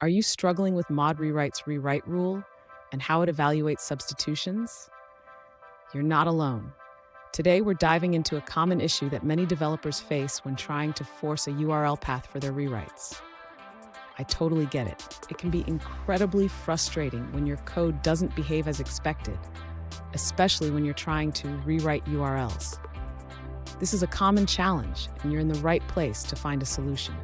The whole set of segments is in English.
Are you struggling with Mod Rewrite's rewrite rule and how it evaluates substitutions? You're not alone. Today, we're diving into a common issue that many developers face when trying to force a URL path for their rewrites. I totally get it. It can be incredibly frustrating when your code doesn't behave as expected, especially when you're trying to rewrite URLs. This is a common challenge, and you're in the right place to find a solution.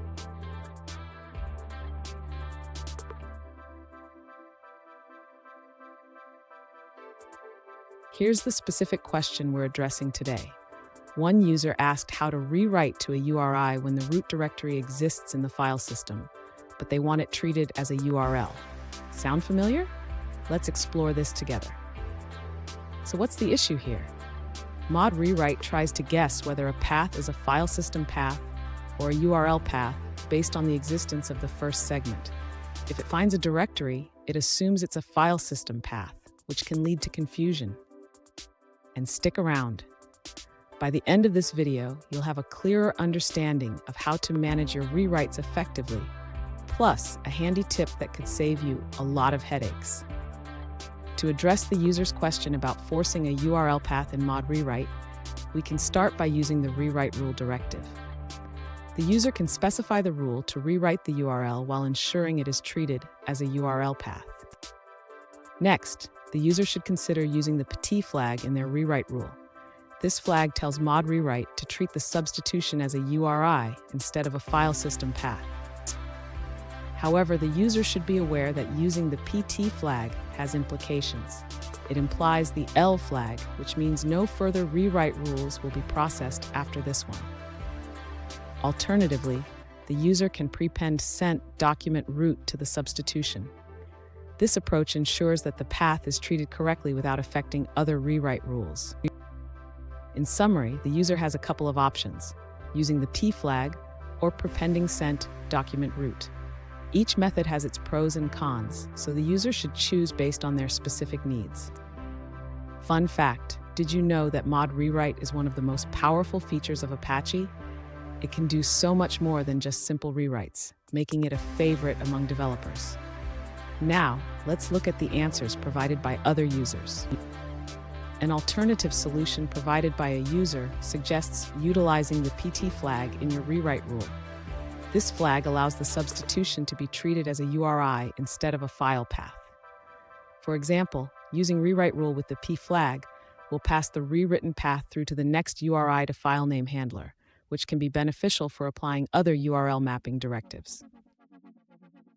Here's the specific question we're addressing today. One user asked how to rewrite to a URI when the root directory exists in the file system, but they want it treated as a URL. Sound familiar? Let's explore this together. So what's the issue here? Mod Rewrite tries to guess whether a path is a file system path or a URL path based on the existence of the first segment. If it finds a directory, it assumes it's a file system path, which can lead to confusion. And stick around. By the end of this video, you'll have a clearer understanding of how to manage your rewrites effectively, plus a handy tip that could save you a lot of headaches. To address the user's question about forcing a URL path in Mod Rewrite, we can start by using the RewriteRule directive. The user can specify the rule to rewrite the URL while ensuring it is treated as a URL path. Next, the user should consider using the PT flag in their rewrite rule. This flag tells Mod Rewrite to treat the substitution as a URI instead of a file system path. However, the user should be aware that using the PT flag has implications. It implies the L flag, which means no further rewrite rules will be processed after this one. Alternatively, the user can prepend sent document root to the substitution. This approach ensures that the path is treated correctly without affecting other rewrite rules. In summary, the user has a couple of options, using the P flag or prepending sent document root. Each method has its pros and cons, so the user should choose based on their specific needs. Fun fact, did you know that Mod Rewrite is one of the most powerful features of Apache? It can do so much more than just simple rewrites, making it a favorite among developers. Now, let's look at the answers provided by other users. An alternative solution provided by a user suggests utilizing the PT flag in your rewrite rule. This flag allows the substitution to be treated as a URI instead of a file path. For example, using rewrite rule with the P flag will pass the rewritten path through to the next URI to file name handler, which can be beneficial for applying other URL mapping directives.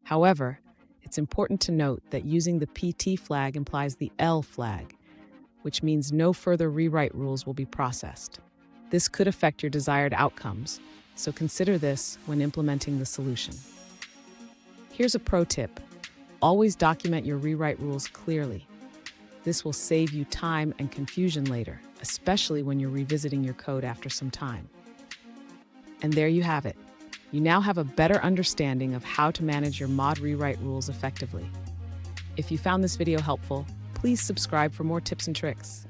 However, it's important to note that using the PT flag implies the L flag, which means no further rewrite rules will be processed. This could affect your desired outcomes, so consider this when implementing the solution. Here's a pro tip. Always document your rewrite rules clearly. This will save you time and confusion later, especially when you're revisiting your code after some time. And there you have it. You now have a better understanding of how to manage your Mod Rewrite rules effectively. If you found this video helpful, please subscribe for more tips and tricks.